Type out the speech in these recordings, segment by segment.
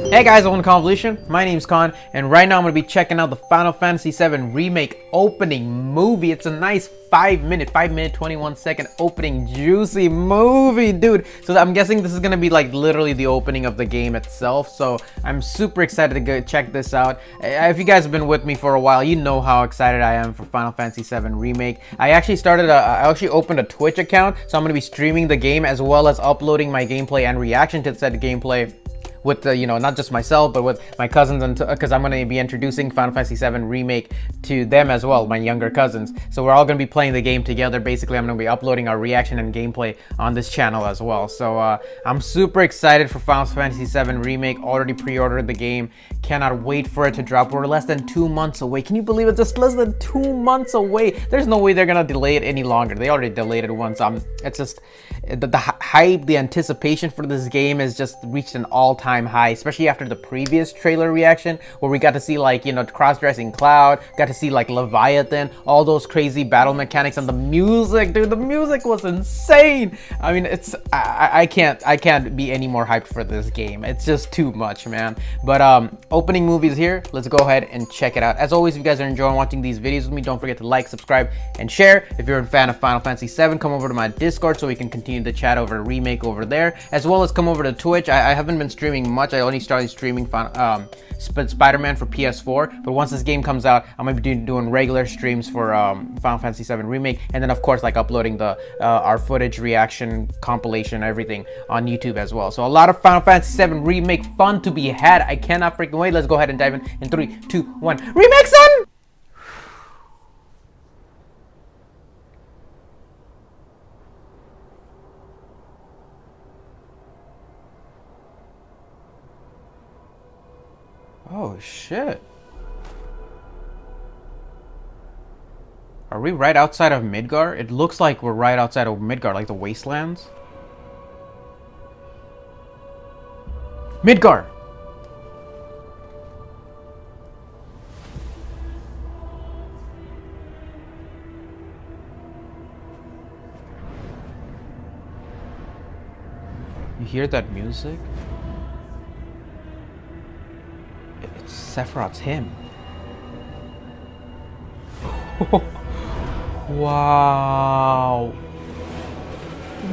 Hey guys, welcome to Khanvolution. My name's Khan, and right now I'm going to be checking out the Final Fantasy VII Remake opening movie. It's a nice 5 minute, 21-second opening juicy movie, dude. So I'm guessing this is going to be like literally the opening of the game itself. So I'm super excited to go check this out. If you guys have been with me for a while, you know how excited I am for Final Fantasy VII Remake. I actually opened a Twitch account, so I'm going to be streaming the game as well as uploading my gameplay and reaction to said gameplay with not just myself but with my cousins, and because I'm going to be introducing Final Fantasy VII Remake to them as well, my younger cousins. So we're all going to be playing the game together. Basically, I'm going to be uploading our reaction and gameplay on this channel as well. So I'm super excited for Final Fantasy VII Remake. Already pre-ordered the game. Cannot wait for it to drop. We're less than 2 months away. Can you believe it? Just less than 2 months away. There's no way they're going to delay it any longer. They already delayed it once. It's just the hype, the anticipation for this game has just reached an all-time high, especially after the previous trailer reaction where we got to see cross-dressing Cloud, got to see Leviathan, all those crazy battle mechanics, and the music, dude, the music was insane. I mean, I can't be any more hyped for this game. It's just too much, man. But opening movie is here. Let's go ahead and check it out. As always, if you guys are enjoying watching these videos with me, don't forget to like, subscribe, and share. If you're a fan of Final Fantasy VII, come over to my Discord so we can continue to chat over Remake over there, as well as come over to Twitch. I haven't been streaming much. I only started streaming Spider-Man for PS4, but once this game comes out, I'm gonna be doing regular streams for Final Fantasy VII Remake, and then of course uploading the our footage, reaction, compilation, everything on YouTube as well. So a lot of Final Fantasy VII Remake fun to be had. I cannot freaking wait. Let's go ahead and dive in 3, 2, 1. Remake, son! Oh shit. Are we right outside of Midgar? It looks like we're right outside of Midgar, like the wastelands. Midgar! You hear that music? It's Sephiroth's hymn. Wow.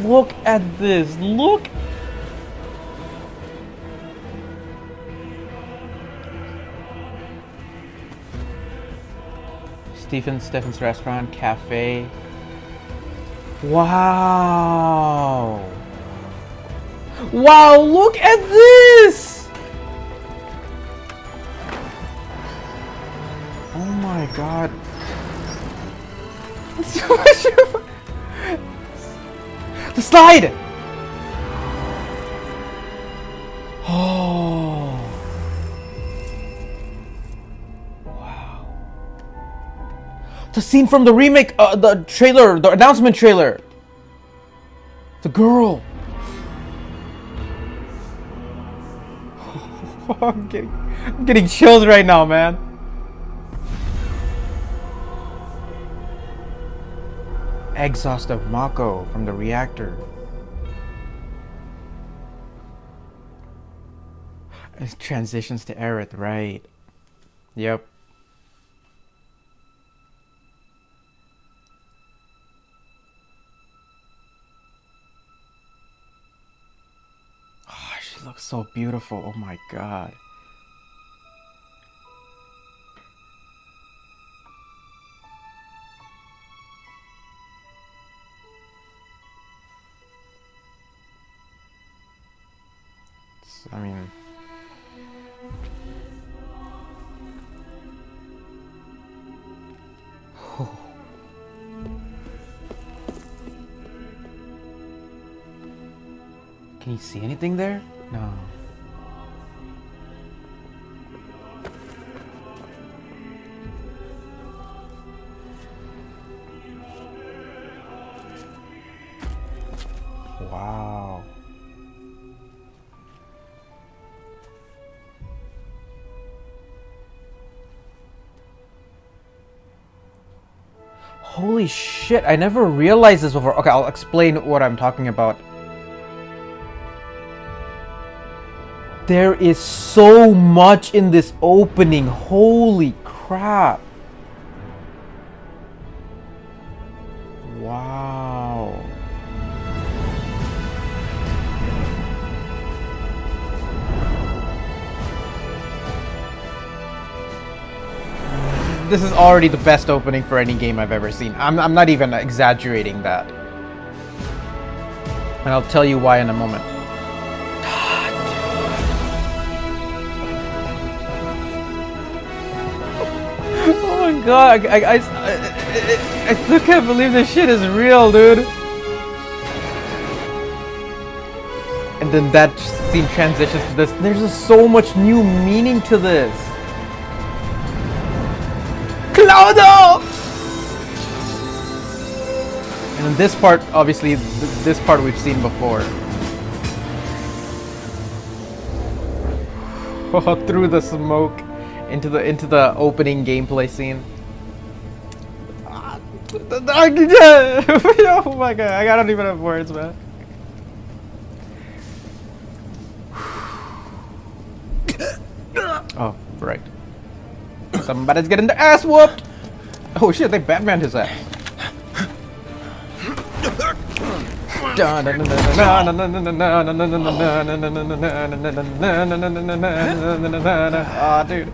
Look at this. Look. Stephen's Restaurant, Cafe. Wow. Wow, look at this. Oh my god. The slide! Oh. Wow. The scene from the remake, the trailer, the announcement trailer. The girl. I'm getting chills right now, man. Exhaust of Mako from the reactor. It transitions to Aerith, right? Yep. Oh, she looks so beautiful. Oh my god. I mean, oh. Can you see anything there? No. Wow. Holy shit, I never realized this before. Okay, I'll explain what I'm talking about. There is so much in this opening. Holy crap. Wow. This is already the best opening for any game I've ever seen. I'm not even exaggerating that. And I'll tell you why in a moment. Oh my god, I still can't believe this shit is real, dude. And then that scene transitions to this. There's just so much new meaning to this. Cloudo! And then this part, obviously, this part we've seen before. Through the smoke into the opening gameplay scene. Oh my god, I don't even have words, man. Oh, right. Somebody's getting their ass whooped! Oh shit, they Batmaned his ass. Ah, dude.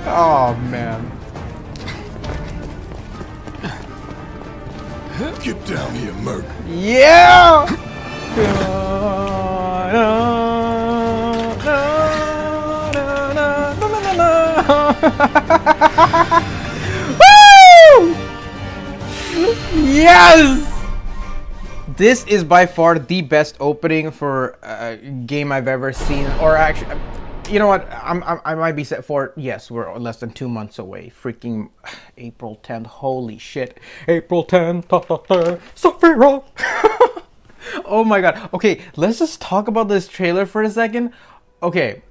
Oh man. Get down here, Merc. Yeah! Woo! Yes! This is by far the best opening for a game I've ever seen, or actually, you know what? I might be set for it. Yes, we're less than 2 months away. Freaking April 10th. Holy shit! April 10th. Sophia. Oh my god. Okay, let's just talk about this trailer for a second. Okay,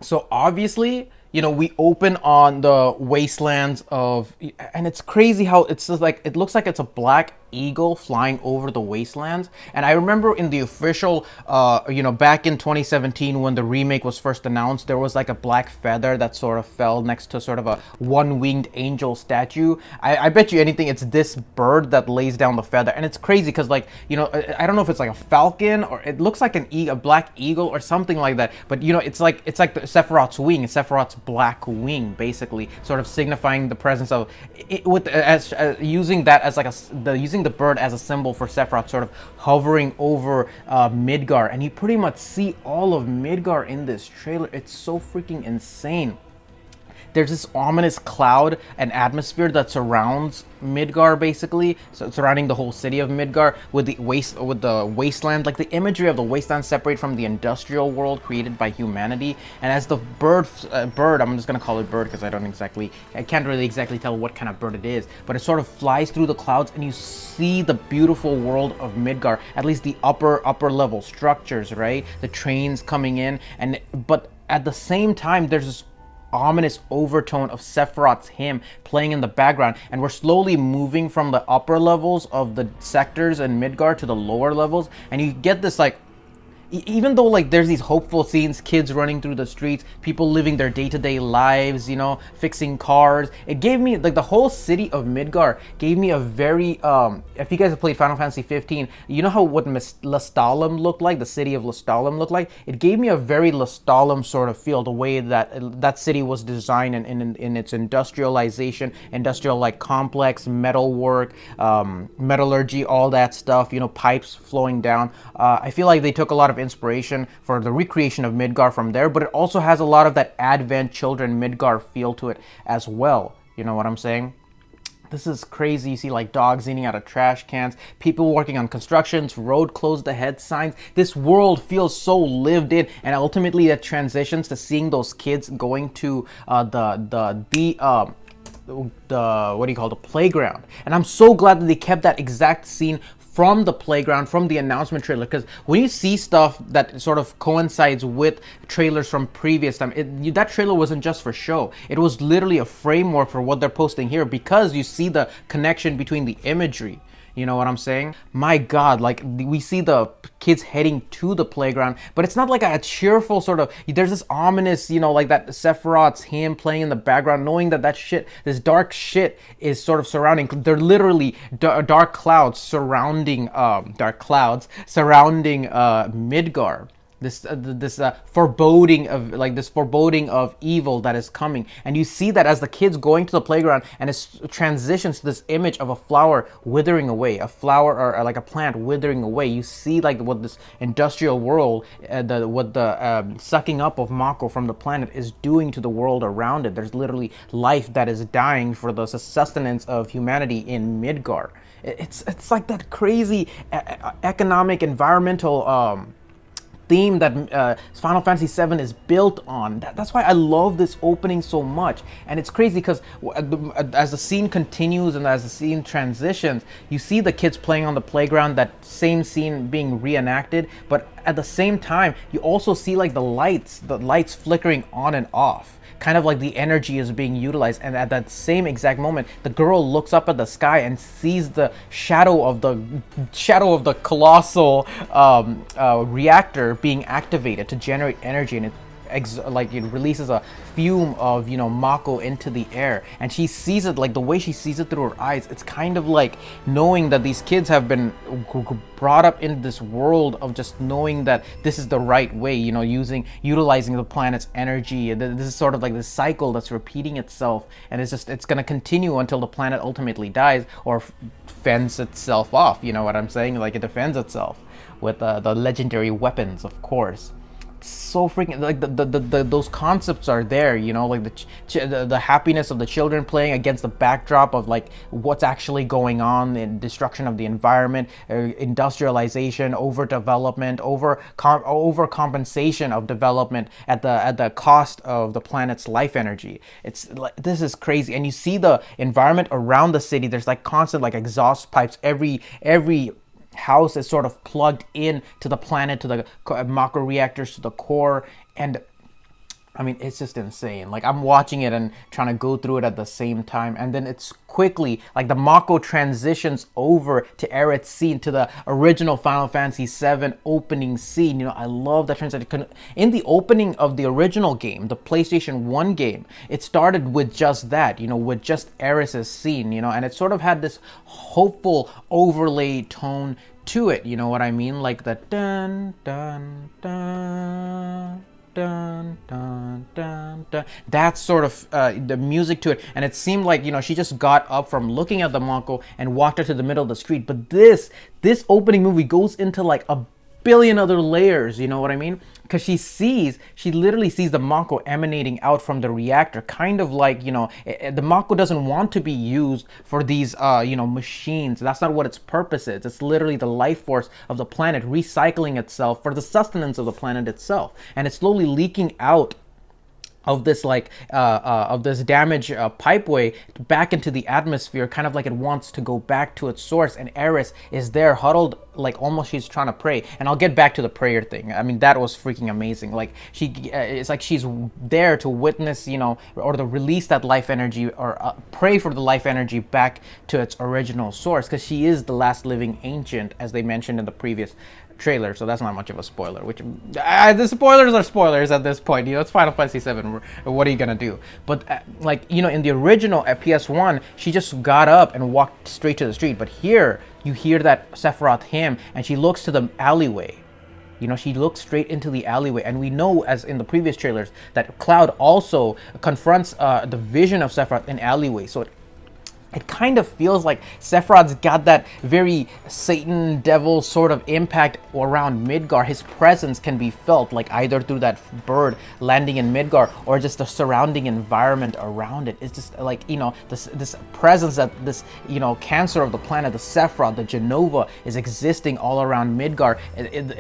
so obviously, you know, we open on the wastelands of, and it's crazy how it's just like, it looks like it's a black eagle flying over the wastelands. And I remember in the official, you know, back in 2017 when the remake was first announced, there was like a black feather that sort of fell next to sort of a one-winged angel statue. I bet you anything it's this bird that lays down the feather. And it's crazy because, like, you know, I don't know if it's like a falcon or it looks like a black eagle or something like that. But, you know, it's like the Sephiroth's wing, Sephiroth's black wing, basically, sort of signifying the presence of it, with using that as like using the bird as a symbol for Sephiroth sort of hovering over Midgar. And you pretty much see all of Midgar in this trailer. It's so freaking insane. There's this ominous cloud and atmosphere that surrounds Midgar, basically, so surrounding the whole city of Midgar, with the wasteland, like the imagery of the wasteland separate from the industrial world created by humanity. And as the bird, I'm just gonna call it bird because I can't really exactly tell what kind of bird it is, but it sort of flies through the clouds, and you see the beautiful world of Midgar, at least the upper level structures, right? The trains coming in, but at the same time, there's this ominous overtone of Sephiroth's hymn playing in the background, and we're slowly moving from the upper levels of the sectors in Midgar to the lower levels, and you get this, like, even though, like, there's these hopeful scenes, kids running through the streets, people living their day-to-day lives, you know, fixing cars, it gave me, like, the whole city of Midgar gave me a very, if you guys have played Final Fantasy 15, you know how what Lestalem looked like, the city of Lestalem looked like? It gave me a very Lestalem sort of feel, the way that city was designed in its industrialization, industrial-like complex, metalwork, metallurgy, all that stuff, you know, pipes flowing down. I feel like they took a lot of inspiration for the recreation of Midgar from there, but it also has a lot of that Advent Children Midgar feel to it as well. You know what I'm saying? This is crazy. You see, like, dogs eating out of trash cans, people working on constructions, road closed ahead signs. This world feels so lived in, and ultimately that transitions to seeing those kids going to the what do you call, the playground. And I'm so glad that they kept that exact scene from the playground, from the announcement trailer, because when you see stuff that sort of coincides with trailers from previous time, that trailer wasn't just for show. It was literally a framework for what they're posting here, because you see the connection between the imagery. You know what I'm saying? My God, like we see the kids heading to the playground, but it's not like a cheerful sort of. There's this ominous, like that Sephiroth's hymn playing in the background, knowing that shit, this dark shit, is sort of surrounding. They're literally dark clouds surrounding Midgar. This foreboding of evil that is coming, and you see that as the kids going to the playground, and it transitions to this image of a flower withering away, a flower or like a plant withering away. You see like what this industrial world, what the sucking up of Mako from the planet is doing to the world around it. There's literally life that is dying for the sustenance of humanity in Midgar. It's like that crazy economic environmental theme that Final Fantasy VII is built on. That's why I love this opening so much. And it's crazy because as the scene continues and as the scene transitions, you see the kids playing on the playground, that same scene being reenacted, but at the same time you also see like the lights flickering on and off, kind of like the energy is being utilized. And at that same exact moment, the girl looks up at the sky and sees the shadow of the colossal reactor being activated to generate energy, and it releases a fume of Mako into the air, and she sees it, like the way she sees it through her eyes. It's kind of like knowing that these kids have been brought up in this world of just knowing that this is the right way, utilizing the planet's energy. This is sort of like this cycle that's repeating itself, and it's going to continue until the planet ultimately dies or fends itself off. You know what I'm saying? Like it defends itself with the legendary weapons, of course. So freaking like the those concepts are there, like the happiness of the children playing against the backdrop of like what's actually going on in destruction of the environment, industrialization, overdevelopment, overcompensation of development at the cost of the planet's life energy. It's like, this is crazy. And you see the environment around the city. There's like constant like exhaust pipes. Every house is sort of plugged in to the planet, to the Mako reactors, to the core. And I mean, it's just insane. Like I'm watching it and trying to go through it at the same time, and then it's quickly like the Mako transitions over to Aerith's scene, to the original Final Fantasy VII opening scene. I love that transition. In the opening of the original game, the PlayStation 1 game, it started with just that, with just Aerith's scene, and it sort of had this hopeful overlay tone to it. You know what I mean? Like the dun dun dun. Dun, dun, dun, dun. That's sort of the music to it, and it seemed like she just got up from looking at the Mako and walked her to the middle of the street. But this opening movie goes into like a billion other layers, you know what I mean? Because she literally sees the Mako emanating out from the reactor, kind of like, the Mako doesn't want to be used for these, machines. That's not what its purpose is. It's literally the life force of the planet recycling itself for the sustenance of the planet itself. And it's slowly leaking out of this damaged pipeway back into the atmosphere, kind of like it wants to go back to its source. And Aerith is there huddled, like almost she's trying to pray. And I'll get back to the prayer thing. I mean, that was freaking amazing. Like it's like she's there to witness, or to release that life energy, or pray for the life energy back to its original source, because she is the last living ancient, as they mentioned in the previous trailer. So that's not much of a spoiler, which the spoilers are spoilers at this point. It's Final Fantasy VII. What are you gonna do? But in the original at PS1, she just got up and walked straight to the street. But here you hear that Sephiroth hymn, and she looks to the alleyway. She looks straight into the alleyway, and we know, as in the previous trailers, that Cloud also confronts the vision of Sephiroth in alleyway. So it kind of feels like Sephiroth's got that very Satan devil sort of impact around Midgar. His presence can be felt, like either through that bird landing in Midgar or just the surrounding environment around it. It's just like, this presence, that this, cancer of the planet, the Sephiroth, the Genova, is existing all around Midgar.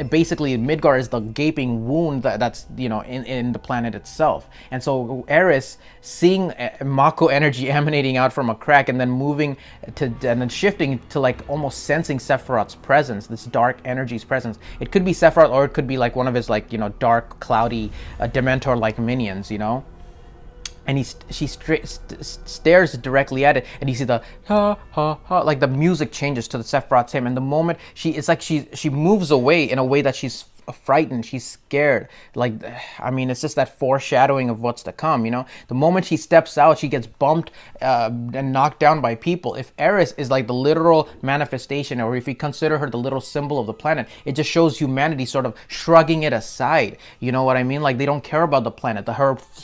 Basically, Midgar is the gaping wound that's, in the planet itself. And so Aerith, seeing Mako energy emanating out from a crack, and then moving to and then shifting to like almost sensing Sephiroth's presence, this dark energy's presence. It could be Sephiroth, or it could be like one of his dark, cloudy, Dementor-like minions, and she stares directly at it, and you see the ha ha ha, like the music changes to the Sephiroth's hymn, and the moment it's like she moves away in a way that she's frightened, she's scared. Like, I mean, it's just that foreshadowing of what's to come, you know. The moment she steps out, she gets bumped and knocked down by people. If Aerith is like the literal manifestation, or if you consider her the little symbol of the planet, it just shows humanity sort of shrugging it aside, you know what I mean? Like, they don't care about the planet.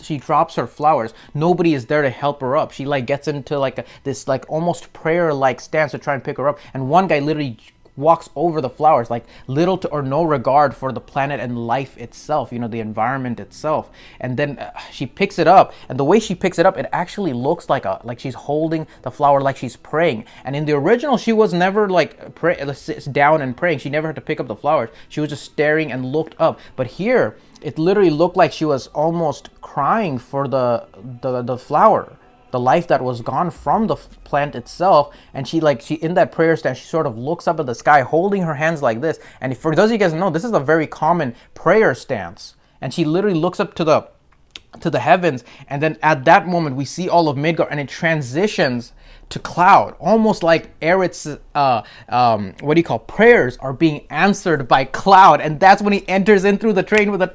She drops her flowers, nobody is there to help her up. She like gets into like this like almost prayer like stance to try and pick her up, and one guy literally walks over the flowers, like little to or no regard for the planet and life itself, you know, the environment itself. And then she picks it up, and the way she picks it up, it actually looks like she's holding the flower, like she's praying. And in the original, she was never like sits down and praying. She never had to pick up the flowers. She was just staring and looked up. But here, it literally looked like she was almost crying for the flower, the life that was gone from the plant itself. And she in that prayer stance, she sort of looks up at the sky holding her hands like this. And for those of you guys who know, this is a very common prayer stance, and she literally looks up to the heavens. And then at that moment, we see all of Midgar, and it transitions to Cloud, almost like Aerith's prayers are being answered by Cloud. And that's when he enters in through the train with a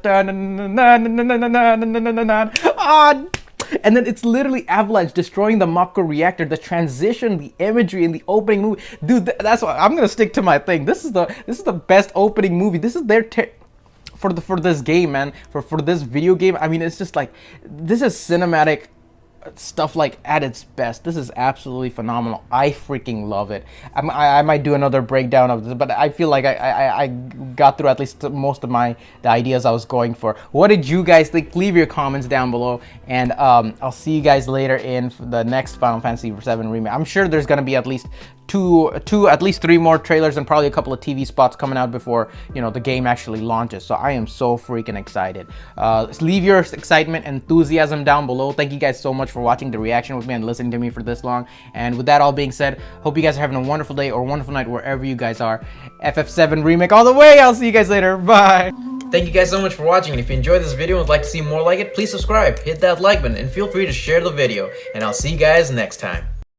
and then it's literally Avalanche destroying the Mako reactor. The transition, the imagery in the opening movie, dude, that's why I'm gonna stick to my thing. This is the best opening movie. This is their for this game, man. For this video game, I mean, it's just like, this is cinematic stuff like at its best. This is absolutely phenomenal. I freaking love it. I might do another breakdown of this, but I feel like I got through at least most of the ideas I was going for. What did you guys think? Leave your comments down below, and I'll see you guys later in the next Final Fantasy VII Remake. I'm sure there's gonna be at least at least 3 more trailers and probably a couple of TV spots coming out before, you know, the game actually launches. So I am so freaking excited. Leave your excitement and enthusiasm down below. Thank you guys so much for watching the reaction with me and listening to me for this long. And with that all being said, hope you guys are having a wonderful day or a wonderful night wherever you guys are. FF7 Remake all the way. I'll see you guys later. Bye. Thank you guys so much for watching, and if you enjoyed this video and would like to see more like it, please subscribe, hit that like button, and feel free to share the video. And I'll see you guys next time.